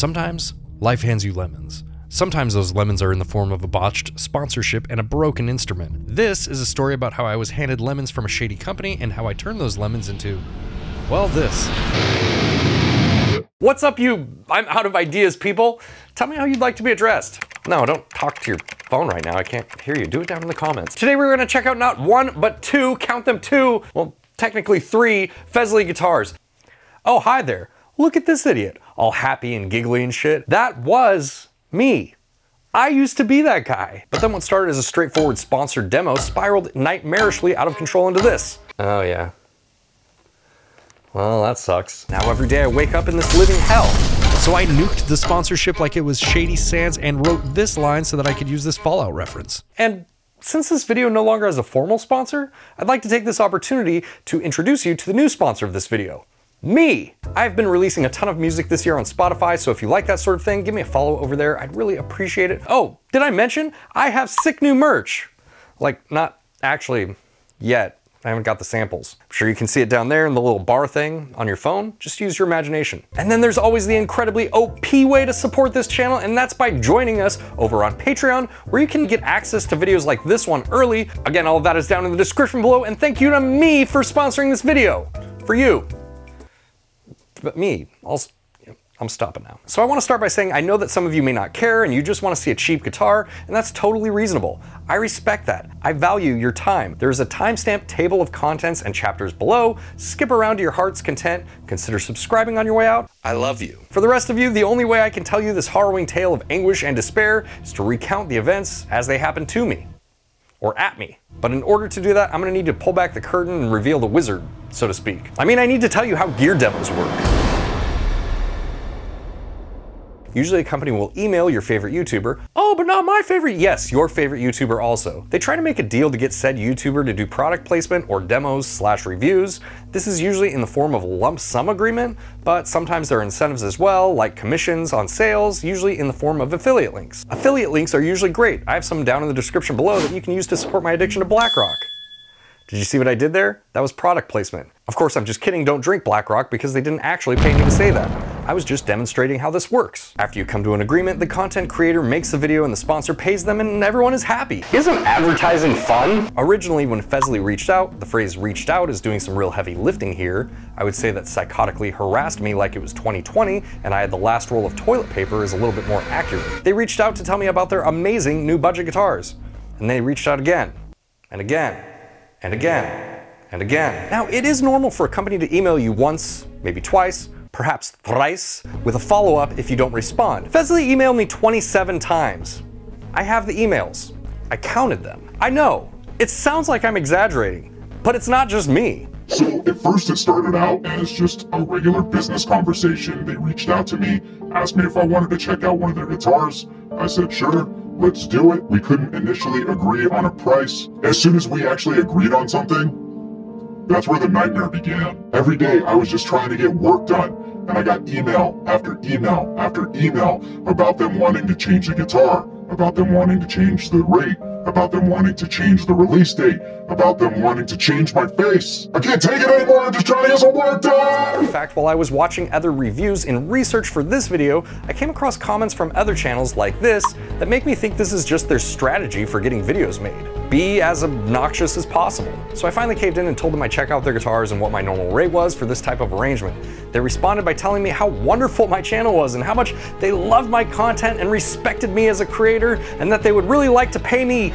Sometimes life hands you lemons. Sometimes those lemons are in the form of a botched sponsorship and a broken instrument. This is a story about how I was handed lemons from a shady company and how I turned those lemons into, well, this. What's up, you I'm out of ideas people? Tell me how you'd like to be addressed. No, don't talk to your phone right now. I can't hear you. Do it down in the comments. Today we're gonna check out not one, but two, count them two, well, technically three, Fesley guitars. Oh, hi there. Look at this idiot, all happy and giggly and shit. That was me. I used to be that guy. But then what started as a straightforward sponsored demo spiraled nightmarishly out of control into this. Oh yeah. Well, that sucks. Now every day I wake up in this living hell. So I nuked the sponsorship like it was Shady Sands and wrote this line so that I could use this Fallout reference. And since this video no longer has a formal sponsor, I'd like to take this opportunity to introduce you to the new sponsor of this video. Me! I've been releasing a ton of music this year on Spotify, so if you like that sort of thing, give me a follow over there. I'd really appreciate it. Oh, did I mention? I have sick new merch. Like, not actually yet. I haven't got the samples. I'm sure you can see it down there in the little bar thing on your phone. Just use your imagination. And then there's always the incredibly OP way to support this channel, and that's by joining us over on Patreon, where you can get access to videos like this one early. Again, all of that is down in the description below, and thank you to me for sponsoring this video. For you. But me, I'm stopping now. So I want to start by saying I know that some of you may not care and you just want to see a cheap guitar, and that's totally reasonable. I respect that. I value your time. There's a timestamp table of contents and chapters below. Skip around to your heart's content. Consider subscribing on your way out. I love you. For the rest of you, the only way I can tell you this harrowing tale of anguish and despair is to recount the events as they happened to me. Or at me. But in order to do that, I'm gonna need to pull back the curtain and reveal the wizard, so to speak. I mean, I need to tell you how gear demos work. Usually a company will email your favorite YouTuber. Oh, but not my favorite. Yes, your favorite YouTuber also. They try to make a deal to get said YouTuber to do product placement or demos/reviews. This is usually in the form of a lump sum agreement, but sometimes there are incentives as well, like commissions on sales, usually in the form of affiliate links. Affiliate links are usually great. I have some down in the description below that you can use to support my addiction to BlackRock. Did you see what I did there? That was product placement. Of course, I'm just kidding, don't drink BlackRock because they didn't actually pay me to say that. I was just demonstrating how this works. After you come to an agreement, the content creator makes the video and the sponsor pays them and everyone is happy. Isn't advertising fun? Originally, when Fesley reached out, the phrase reached out is doing some real heavy lifting here. I would say that psychotically harassed me like it was 2020 and I had the last roll of toilet paper is a little bit more accurate. They reached out to tell me about their amazing new budget guitars. And they reached out again, and again, and again, and again. Now, it is normal for a company to email you once, maybe twice, perhaps thrice, with a follow-up if you don't respond. Fesley emailed me 27 times. I have the emails. I counted them. I know, it sounds like I'm exaggerating, but it's not just me. So at first it started out as just a regular business conversation. They reached out to me, asked me if I wanted to check out one of their guitars. I said, sure, let's do it. We couldn't initially agree on a price. As soon as we actually agreed on something, that's where the nightmare began. Every day I was just trying to get work done, and I got email after email after email about them wanting to change the guitar, about them wanting to change the rate, about them wanting to change the release date, about them wanting to change my face. I can't take it anymore, I'm just trying to get some work done! In fact, while I was watching other reviews in research for this video, I came across comments from other channels like this that make me think this is just their strategy for getting videos made. Be as obnoxious as possible. So I finally caved in and told them I'd check out their guitars and what my normal rate was for this type of arrangement. They responded by telling me how wonderful my channel was and how much they loved my content and respected me as a creator and that they would really like to pay me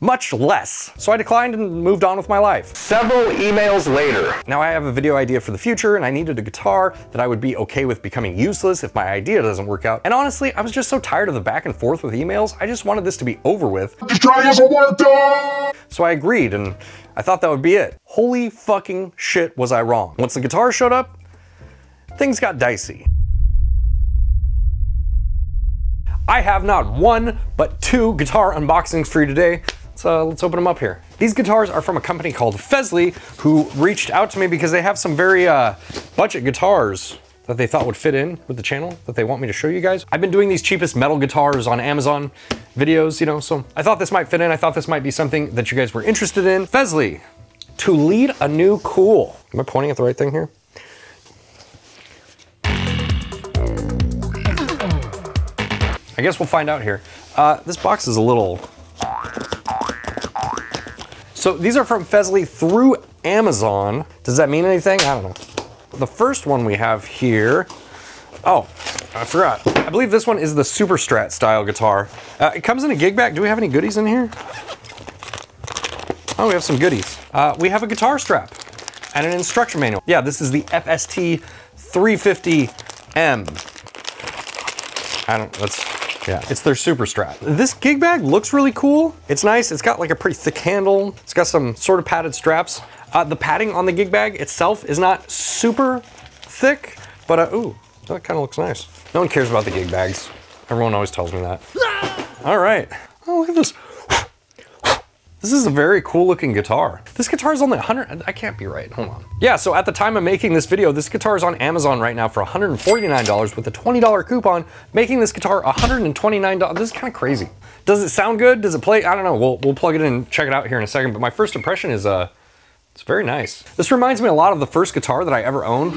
much less. So I declined and moved on with my life. Several emails later. Now I have a video idea for the future and I needed a guitar that I would be okay with becoming useless if my idea doesn't work out. And honestly, I was just so tired of the back and forth with emails, I just wanted this to be over with. Just trying to get some work done! So I agreed and I thought that would be it. Holy fucking shit was I wrong. Once the guitar showed up, things got dicey. I have not one, but two guitar unboxings for you today. Let's open them up here. These guitars are from a company called Fesley, who reached out to me because they have some very budget guitars that they thought would fit in with the channel that they want me to show you guys. I've been doing these cheapest metal guitars on Amazon videos, you know, so I thought this might fit in. I thought this might be something that you guys were interested in. Fesley, to lead a new cool. Am I pointing at the right thing here? I guess we'll find out here. This box is a little... So these are from Fesley through Amazon. Does that mean anything? I don't know. The first one we have here, oh, I forgot. I believe this one is the Super Strat style guitar. It comes in a gig bag. Do we have any goodies in here? Oh, we have some goodies. We have a guitar strap and an instruction manual. Yeah, this is the FST 350M. Yeah, it's their Super Strat. This gig bag looks really cool. It's nice. It's got like a pretty thick handle. It's got some sort of padded straps. The padding on the gig bag itself is not super thick, but ooh, that kind of looks nice. No one cares about the gig bags. Everyone always tells me that. All right. Oh, look at this. This is a very cool looking guitar. This guitar is only 100, I can't be right, hold on. Yeah, so at the time of making this video, this guitar is on Amazon right now for $149 with a $20 coupon, making this guitar $129. This is kind of crazy. Does it sound good? Does it play? I don't know, we'll plug it in and check it out here in a second, but my first impression is, it's very nice. This reminds me a lot of the first guitar that I ever owned.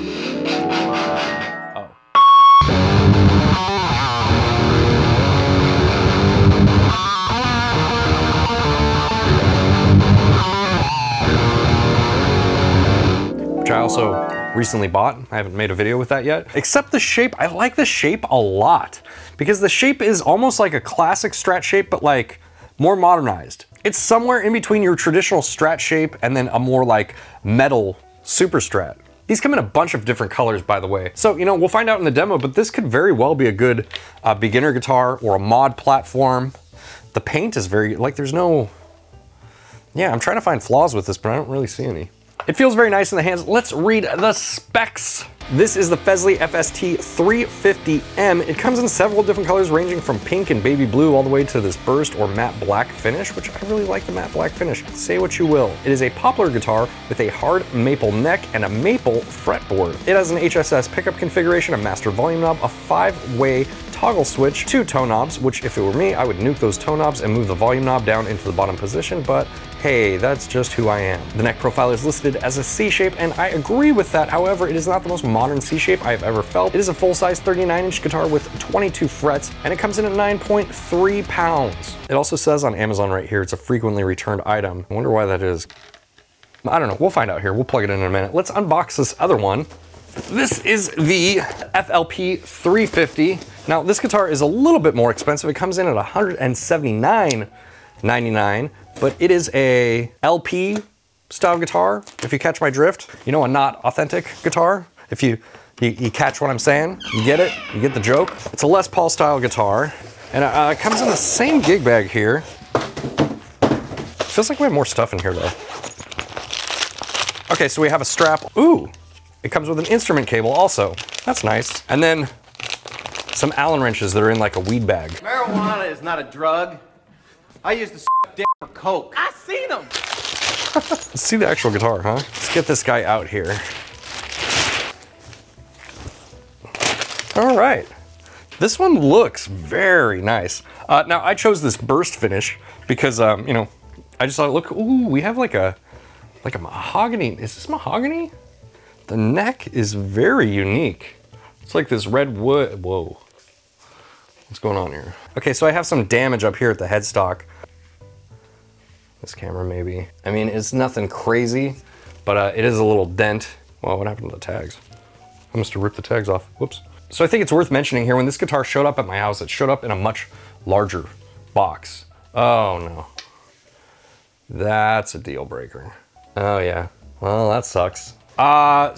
Which I also recently bought. I haven't made a video with that yet. Except the shape, I like the shape a lot because the shape is almost like a classic Strat shape, but like more modernized. It's somewhere in between your traditional Strat shape and then a more like metal Super Strat. These come in a bunch of different colors, by the way. So, you know, we'll find out in the demo, but this could very well be a good beginner guitar or a mod platform. The paint is very, like there's no, yeah, I'm trying to find flaws with this, but I don't really see any. It feels very nice in the hands. Let's read the specs. This is the Fesley FST 350M. It comes in several different colors ranging from pink and baby blue all the way to this burst or matte black finish, which I really like the matte black finish. Say what you will. It is a poplar guitar with a hard maple neck and a maple fretboard. It has an HSS pickup configuration, a master volume knob, a 5-way toggle switch, 2 toe knobs, which if it were me, I would nuke those toe knobs and move the volume knob down into the bottom position, but hey, that's just who I am. The neck profile is listed as a C shape, and I agree with that. However, it is not the most modern C shape I have ever felt. It is a full-size 39-inch guitar with 22 frets, and it comes in at 9.3 pounds. It also says on Amazon right here, it's a frequently returned item. I wonder why that is. I don't know, we'll find out here. We'll plug it in a minute. Let's unbox this other one. This is the FLP 350. Now, this guitar is a little bit more expensive. It comes in at $179.99, but it is a LP style guitar, if you catch my drift. You know, a not authentic guitar. If you catch what I'm saying, you get it, you get the joke. It's a Les Paul style guitar, and it comes in the same gig bag here. Feels like we have more stuff in here though. Okay, so we have a strap. Ooh, it comes with an instrument cable also. That's nice. And then some Allen wrenches that are in like a weed bag. Marijuana is not a drug. I used to suck dick for coke. I seen them. Let's see the actual guitar, huh? Let's get this guy out here. All right. This one looks very nice. Now, I chose this burst finish because, you know, I just thought, look, ooh, we have like a mahogany. Is this mahogany? The neck is very unique. It's like this red wood. Whoa. What's going on here? Okay, so I have some damage up here at the headstock. This camera maybe. I mean, it's nothing crazy, but it is a little dent. Well, what happened to the tags? I must have ripped the tags off. Whoops. So I think it's worth mentioning here, when this guitar showed up at my house, it showed up in a much larger box. Oh no. That's a deal breaker. Oh yeah, well that sucks.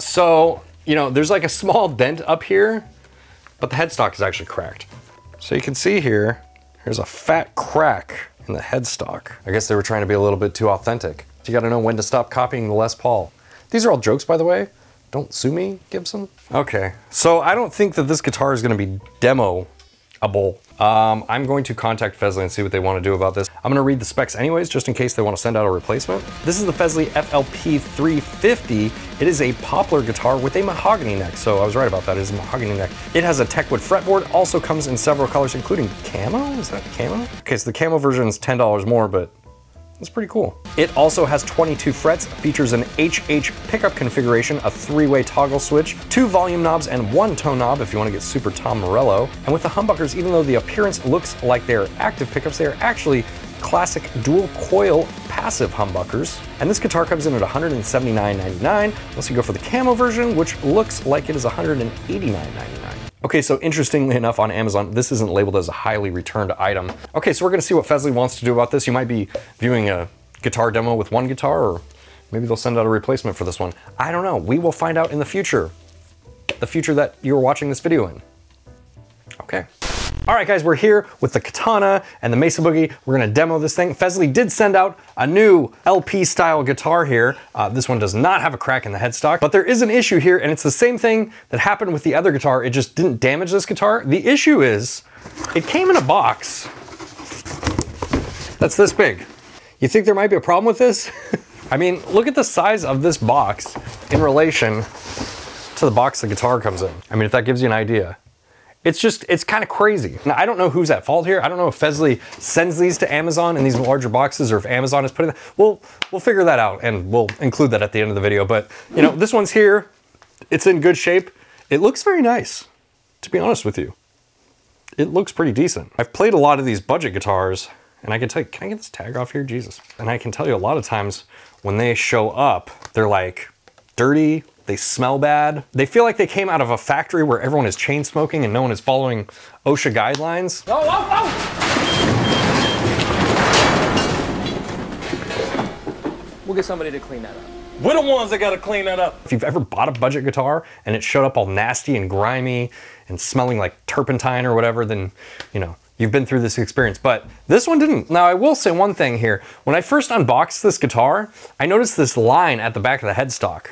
So, you know, there's like a small dent up here, but the headstock is actually cracked. So you can see here, there's a fat crack in the headstock. I guess they were trying to be a little bit too authentic. So you gotta know when to stop copying the Les Paul. These are all jokes, by the way. Don't sue me, Gibson. Okay, so I don't think that this guitar is gonna be demo-able. I'm going to contact Fesley and see what they want to do about this. I'm gonna read the specs anyways, just in case they want to send out a replacement. This is the Fesley FLP 350. It is a poplar guitar with a mahogany neck. So I was right about that, it is a mahogany neck. It has a Techwood fretboard, also comes in several colors, including camo, is that camo? Okay, so the camo version is $10 more, but That's pretty cool. It also has 22 frets, features an HH pickup configuration, a 3-way toggle switch, 2 volume knobs, and 1 tone knob if you want to get super Tom Morello. And with the humbuckers, even though the appearance looks like they're active pickups, they are actually classic dual coil passive humbuckers. And this guitar comes in at $179.99, unless you go for the camo version, which looks like it is $189.99. Okay, so interestingly enough, on Amazon, this isn't labeled as a highly returned item. Okay, so we're gonna see what Fesley wants to do about this. You might be viewing a guitar demo with one guitar, or maybe they'll send out a replacement for this one. I don't know, we will find out in the future that you're watching this video in. Okay. All right, guys, we're here with the Katana and the 𝗦𝗍𝗶𝗹. We're gonna demo this thing. Fesley did send out a new LP style guitar here. This one does not have a crack in the headstock, but there is an issue here, and it's the same thing that happened with the other guitar. It just didn't damage this guitar. The issue is, it came in a box that's this big. You think there might be a problem with this? I mean, look at the size of this box in relation to the box the guitar comes in. I mean, if that gives you an idea. It's kind of crazy. Now, I don't know who's at fault here. I don't know if Fesley sends these to Amazon in these larger boxes, or if Amazon is putting them. We'll figure that out, and we'll include that at the end of the video. But, you know, this one's here. It's in good shape. It looks very nice, to be honest with you. It looks pretty decent. I've played a lot of these budget guitars, and I can tell you, can I get this tag off here? Jesus. And I can tell you a lot of times when they show up, they're like dirty. They smell bad. They feel like they came out of a factory where everyone is chain smoking and no one is following OSHA guidelines. Oh, oh, oh! We'll get somebody to clean that up. We're the ones that gotta clean that up. If you've ever bought a budget guitar and it showed up all nasty and grimy and smelling like turpentine or whatever, then, you know, you've been through this experience, but this one didn't. Now, I will say one thing here. When I first unboxed this guitar, I noticed this line at the back of the headstock.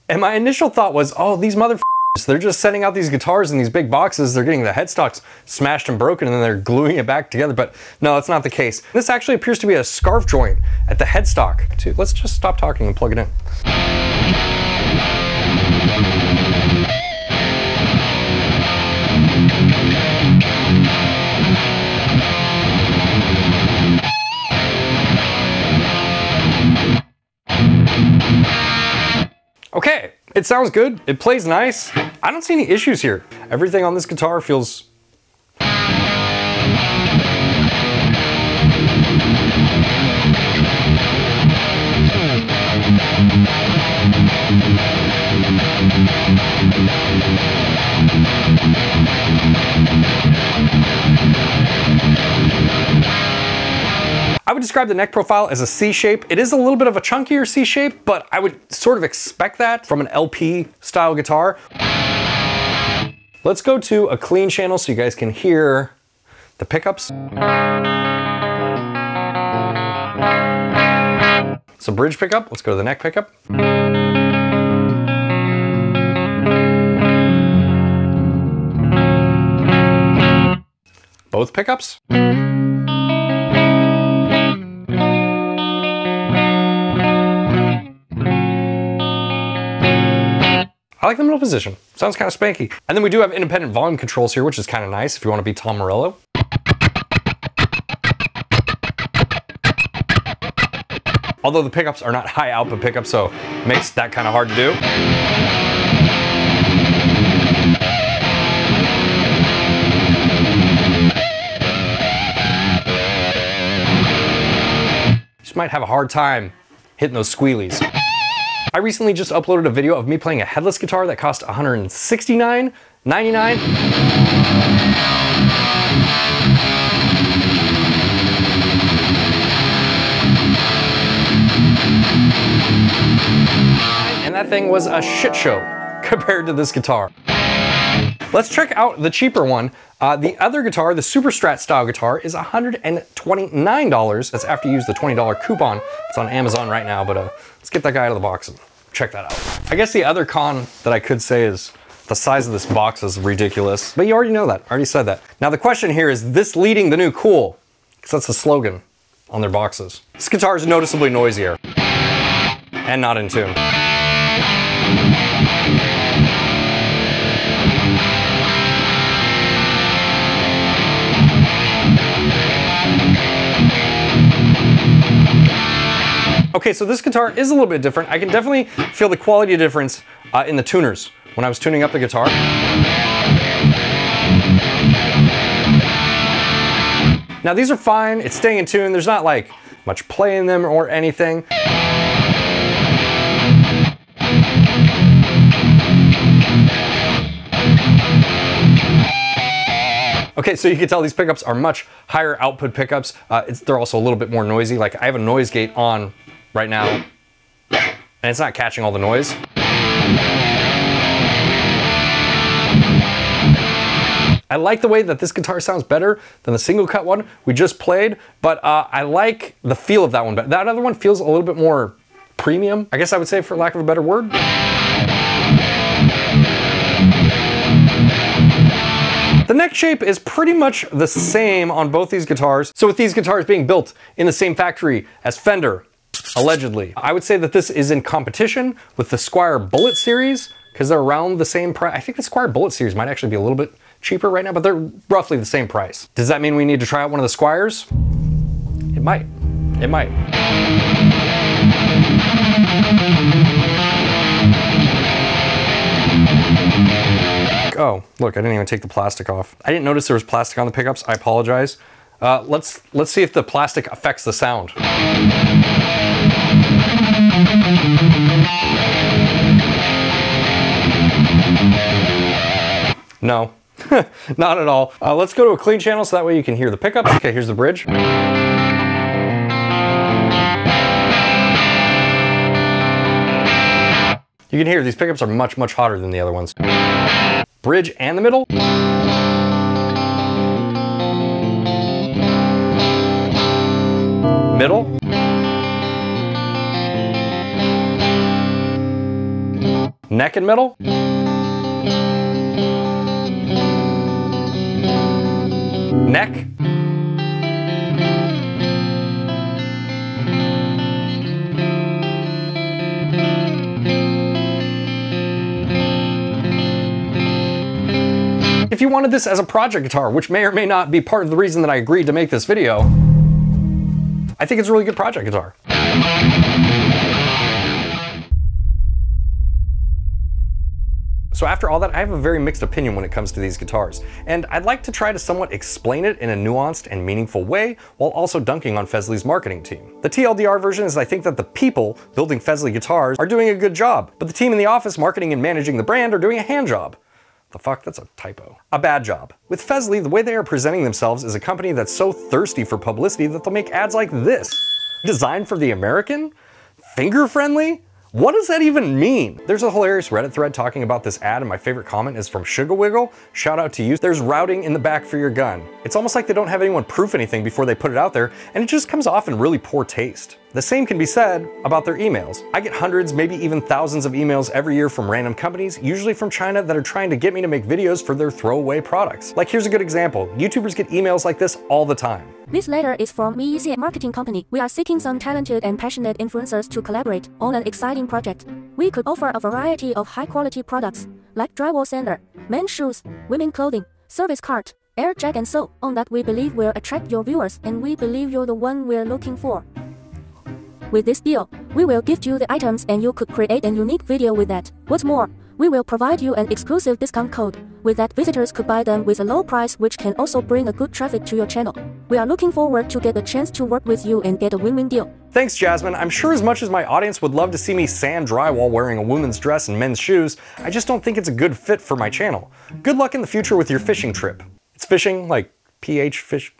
And my initial thought was, oh, these motherfuckers, they're just sending out these guitars in these big boxes, they're getting the headstocks smashed and broken, and then they're gluing it back together, but no, that's not the case. This actually appears to be a scarf joint at the headstock. Let's just stop talking and plug it in. Okay, it sounds good. It plays nice. I don't see any issues here. Everything on this guitar feels... I would describe the neck profile as a C shape. It is a little bit of a chunkier C shape, but I would sort of expect that from an LP style guitar. Let's go to a clean channel so you guys can hear the pickups. So bridge pickup, let's go to the neck pickup. Both pickups. I like the middle position. Sounds kind of spanky. And then we do have independent volume controls here, which is kind of nice if you want to be Tom Morello. Although the pickups are not high output pickups, so it makes that kind of hard to do. Just might have a hard time hitting those squealies. I recently just uploaded a video of me playing a headless guitar that cost $169.99. And that thing was a shit show compared to this guitar. Let's check out the cheaper one. The other guitar, the Super Strat style guitar, is $129. That's after you use the $20 coupon. It's on Amazon right now, but let's get that guy out of the box and check that out. I guess the other con that I could say is the size of this box is ridiculous, but you already know that. I already said that. Now the question here is this leading the new cool? Because that's the slogan on their boxes. This guitar is noticeably noisier and not in tune. Okay, so this guitar is a little bit different. I can definitely feel the quality difference in the tuners when I was tuning up the guitar. Now these are fine, it's staying in tune, there's not like much play in them or anything. Okay, so you can tell these pickups are much higher output pickups. They're also a little bit more noisy. Like I have a noise gate on right now, and it's not catching all the noise. I like the way that this guitar sounds better than the single cut one we just played, but I like the feel of that one better. That other one feels a little bit more premium, I guess I would say, for lack of a better word. The neck shape is pretty much the same on both these guitars. So with these guitars being built in the same factory as Fender, allegedly, I would say that this is in competition with the 𝗦𝗡𝗏𝗶 series, because they're around the same price. I think the 𝗦𝗡𝗏𝗶 series might actually be a little bit cheaper right now, but they're roughly the same price. Does that mean we need to try out one of the Squiers? It might. It might. Oh, look, I didn't even take the plastic off. I didn't notice there was plastic on the pickups. I apologize. Let's see if the plastic affects the sound. No, not at all. Let's go to a clean channel so that way you can hear the pickups. Okay, here's the bridge. You can hear these pickups are much, much hotter than the other ones. Bridge and the middle. Middle. Neck and middle. Neck. If you wanted this as a project guitar, which may or may not be part of the reason that I agreed to make this video, I think it's a really good project guitar. So after all that, I have a very mixed opinion when it comes to these guitars, and I'd like to try to somewhat explain it in a nuanced and meaningful way while also dunking on Fesley's marketing team. The TLDR version is I think that the people building Fesley guitars are doing a good job, but the team in the office marketing and managing the brand are doing a hand job. The fuck, that's a typo. A bad job. With Fesley, the way they are presenting themselves is a company that's so thirsty for publicity that they'll make ads like this. Designed for the American? Finger friendly? What does that even mean? There's a hilarious Reddit thread talking about this ad, and my favorite comment is from 𝗦𝗏𝗏𝗏. Shout out to you. There's routing in the back for your gun. It's almost like they don't have anyone proof anything before they put it out there, and it just comes off in really poor taste. The same can be said about their emails. I get hundreds, maybe even thousands of emails every year from random companies, usually from China, that are trying to get me to make videos for their throwaway products. Like, here's a good example. YouTubers get emails like this all the time. This letter is from 𝗦𝗍 Marketing Company. We are seeking some talented and passionate influencers to collaborate on an exciting project. We could offer a variety of high-quality products, like drywall sander, men's shoes, women's clothing, service cart, air jack, and so on that we believe will attract your viewers, and we believe you're the one we're looking for. With this deal, we will gift you the items and you could create a unique video with that. What's more, we will provide you an exclusive discount code. With that, visitors could buy them with a low price, which can also bring a good traffic to your channel. We are looking forward to get a chance to work with you and get a win-win deal. Thanks, Jasmine. I'm sure as much as my audience would love to see me sand drywall wearing a woman's dress and men's shoes, I just don't think it's a good fit for my channel. Good luck in the future with your fishing trip. It's fishing, like PH fish.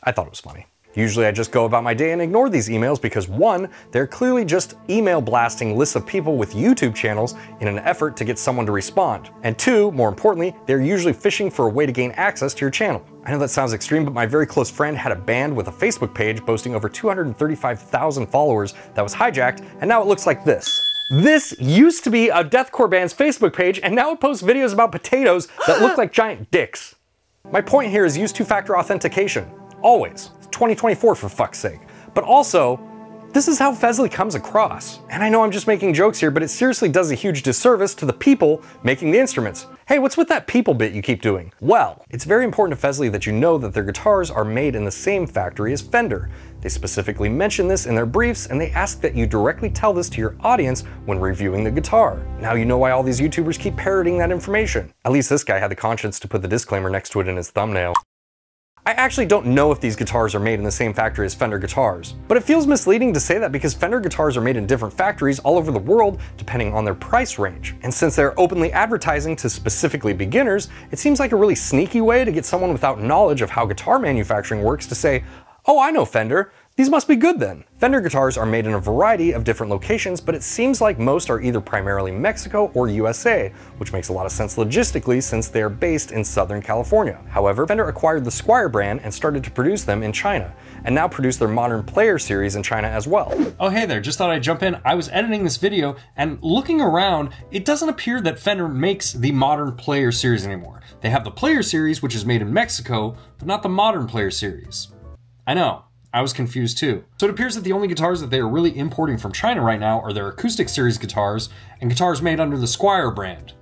I thought it was funny. Usually I just go about my day and ignore these emails because 1, they're clearly just email blasting lists of people with YouTube channels in an effort to get someone to respond. And 2, more importantly, they're usually fishing for a way to gain access to your channel. I know that sounds extreme, but my very close friend had a band with a Facebook page boasting over 235,000 followers that was hijacked, and now it looks like this. This used to be a deathcore band's Facebook page, and now it posts videos about potatoes that look like giant dicks. My point here is use two-factor authentication. Always. It's 2024 for fuck's sake. But also, this is how Fesley comes across. And I know I'm just making jokes here, but it seriously does a huge disservice to the people making the instruments. Hey, what's with that people bit you keep doing? Well, it's very important to Fesley that you know that their guitars are made in the same factory as Fender. They specifically mention this in their briefs, and they ask that you directly tell this to your audience when reviewing the guitar. Now you know why all these YouTubers keep parroting that information. At least this guy had the conscience to put the disclaimer next to it in his thumbnail. I actually don't know if these guitars are made in the same factory as Fender guitars, but it feels misleading to say that because Fender guitars are made in different factories all over the world depending on their price range. And since they're openly advertising to specifically beginners, it seems like a really sneaky way to get someone without knowledge of how guitar manufacturing works to say, "Oh, I know Fender. These must be good then." Fender guitars are made in a variety of different locations, but it seems like most are either primarily Mexico or USA, which makes a lot of sense logistically since they are based in Southern California. However, Fender acquired the 𝗦𝗏 brand and started to produce them in China, and now produce their Modern Player series in China as well. Oh hey there, just thought I'd jump in. I was editing this video and looking around, it doesn't appear that Fender makes the Modern Player series anymore. They have the Player series, which is made in Mexico, but not the Modern Player series. I know. I was confused too. So it appears that the only guitars that they are really importing from China right now are their acoustic series guitars and guitars made under the 𝗦𝗏 brand,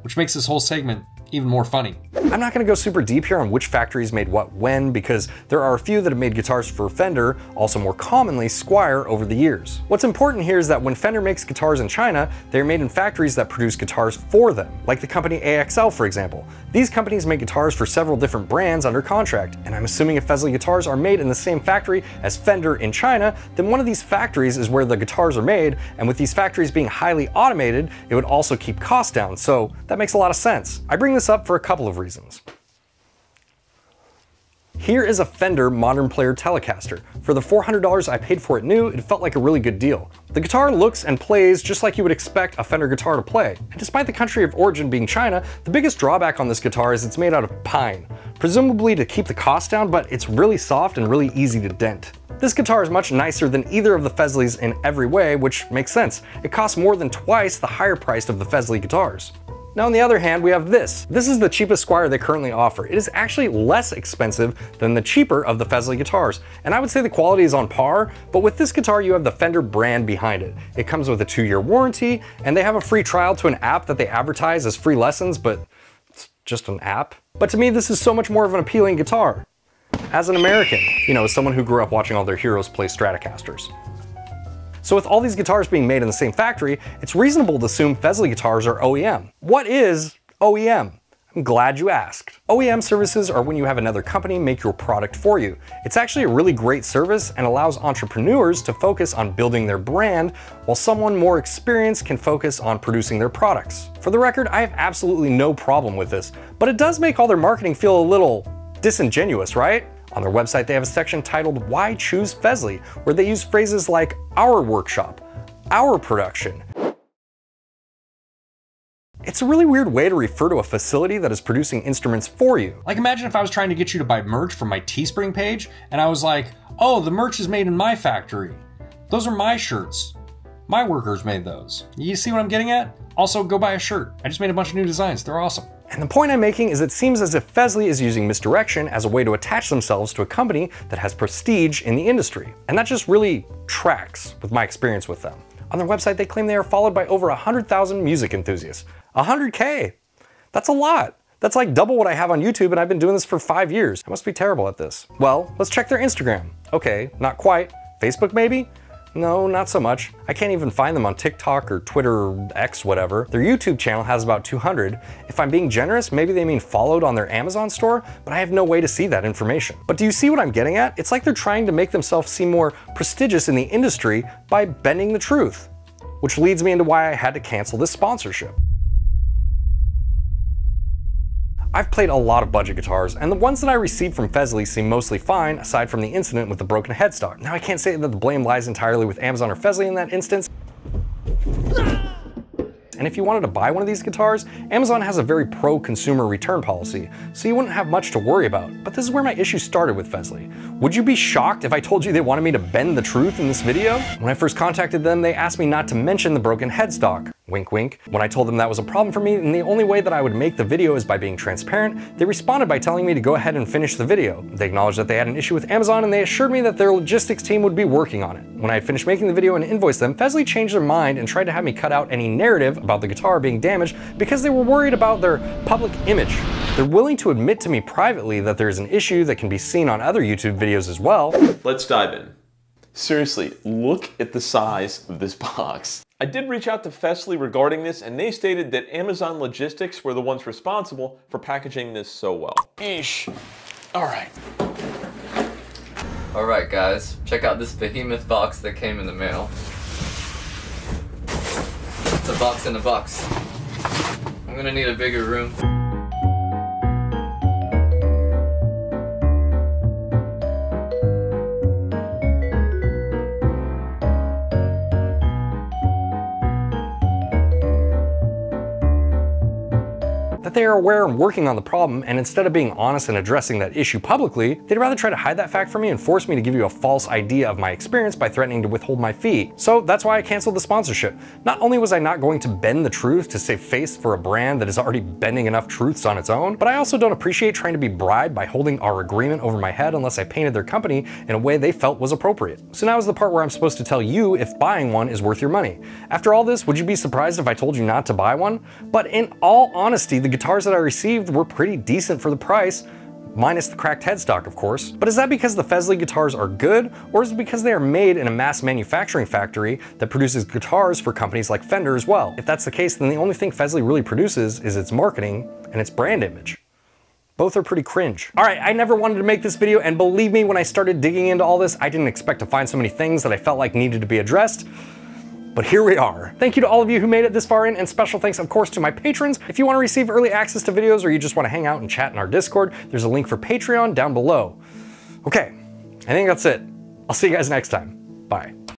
which makes this whole segment even more funny. I'm not going to go super deep here on which factories made what when, because there are a few that have made guitars for Fender, also more commonly 𝗦𝗏, over the years. What's important here is that when Fender makes guitars in China, they're made in factories that produce guitars for them, like the company AXL for example. These companies make guitars for several different brands under contract, and I'm assuming if Fesley guitars are made in the same factory as Fender in China, then one of these factories is where the guitars are made, and with these factories being highly automated, it would also keep costs down, so that makes a lot of sense. I bring this up for a couple of reasons. Here is a Fender Modern Player Telecaster. For the $400 I paid for it new, it felt like a really good deal. The guitar looks and plays just like you would expect a Fender guitar to play. And despite the country of origin being China, the biggest drawback on this guitar is it's made out of pine. Presumably to keep the cost down, but it's really soft and really easy to dent. This guitar is much nicer than either of the Fesleys in every way, which makes sense. It costs more than twice the higher priced of the Fesley guitars. Now on the other hand, we have this. This is the cheapest 𝗦𝗏 they currently offer. It is actually less expensive than the cheaper of the Fesley guitars, and I would say the quality is on par, but with this guitar you have the Fender brand behind it. It comes with a 2-year warranty, and they have a free trial to an app that they advertise as free lessons, but it's just an app. But to me this is so much more of an appealing guitar. As an American, you know, as someone who grew up watching all their heroes play Stratocasters. So with all these guitars being made in the same factory, it's reasonable to assume Fesley guitars are OEM. What is OEM? I'm glad you asked. OEM services are when you have another company make your product for you. It's actually a really great service and allows entrepreneurs to focus on building their brand, while someone more experienced can focus on producing their products. For the record, I have absolutely no problem with this, but it does make all their marketing feel a little disingenuous, right? On their website, they have a section titled "Why Choose Fesley?" where they use phrases like "our workshop," "our production." It's a really weird way to refer to a facility that is producing instruments for you. Like imagine if I was trying to get you to buy merch from my Teespring page, and I was like, oh, the merch is made in my factory. Those are my shirts. My workers made those. You see what I'm getting at? Also, go buy a shirt. I just made a bunch of new designs. They're awesome. And the point I'm making is it seems as if Fesley is using misdirection as a way to attach themselves to a company that has prestige in the industry. And that just really tracks with my experience with them. On their website, they claim they are followed by over 100,000 music enthusiasts. 100K! That's a lot. That's like double what I have on YouTube, and I've been doing this for 5 years. I must be terrible at this. Well, let's check their Instagram. Okay, not quite. Facebook maybe? No, not so much. I can't even find them on TikTok or Twitter or X, whatever. Their YouTube channel has about 200. If I'm being generous, maybe they mean followed on their Amazon store, but I have no way to see that information. But do you see what I'm getting at? It's like they're trying to make themselves seem more prestigious in the industry by bending the truth. Which leads me into why I had to cancel this sponsorship. I've played a lot of budget guitars, and the ones that I received from Fesley seem mostly fine, aside from the incident with the broken headstock. Now I can't say that the blame lies entirely with Amazon or Fesley in that instance. And if you wanted to buy one of these guitars, Amazon has a very pro-consumer return policy, so you wouldn't have much to worry about. But this is where my issue started with Fesley. Would you be shocked if I told you they wanted me to bend the truth in this video? When I first contacted them, they asked me not to mention the broken headstock. Wink wink. When I told them that was a problem for me and the only way that I would make the video is by being transparent, they responded by telling me to go ahead and finish the video. They acknowledged that they had an issue with Amazon and they assured me that their logistics team would be working on it. When I had finished making the video and invoiced them, Fesley changed their mind and tried to have me cut out any narrative about the guitar being damaged because they were worried about their public image. They're willing to admit to me privately that there is an issue that can be seen on other YouTube videos as well. Let's dive in. Seriously, look at the size of this box. I did reach out to Fesley regarding this, and they stated that Amazon Logistics were the ones responsible for packaging this so well. Eesh. Alright. Alright guys, check out this behemoth box that came in the mail. It's a box in a box. I'm gonna need a bigger room. That they are aware and working on the problem, and instead of being honest and addressing that issue publicly, they'd rather try to hide that fact from me and force me to give you a false idea of my experience by threatening to withhold my fee. So that's why I canceled the sponsorship. Not only was I not going to bend the truth to save face for a brand that is already bending enough truths on its own, but I also don't appreciate trying to be bribed by holding our agreement over my head unless I painted their company in a way they felt was appropriate. So now is the part where I'm supposed to tell you if buying one is worth your money. After all this, would you be surprised if I told you not to buy one? But in all honesty, the guitars that I received were pretty decent for the price, minus the cracked headstock of course. But is that because the Fesley guitars are good, or is it because they are made in a mass manufacturing factory that produces guitars for companies like Fender as well? If that's the case, then the only thing Fesley really produces is its marketing and its brand image. Both are pretty cringe. All right, I never wanted to make this video, and believe me, when I started digging into all this, I didn't expect to find so many things that I felt like needed to be addressed. But here we are. Thank you to all of you who made it this far in, and special thanks of course to my patrons. If you want to receive early access to videos or you just want to hang out and chat in our Discord, there's a link for Patreon down below. Okay, I think that's it. I'll see you guys next time. Bye.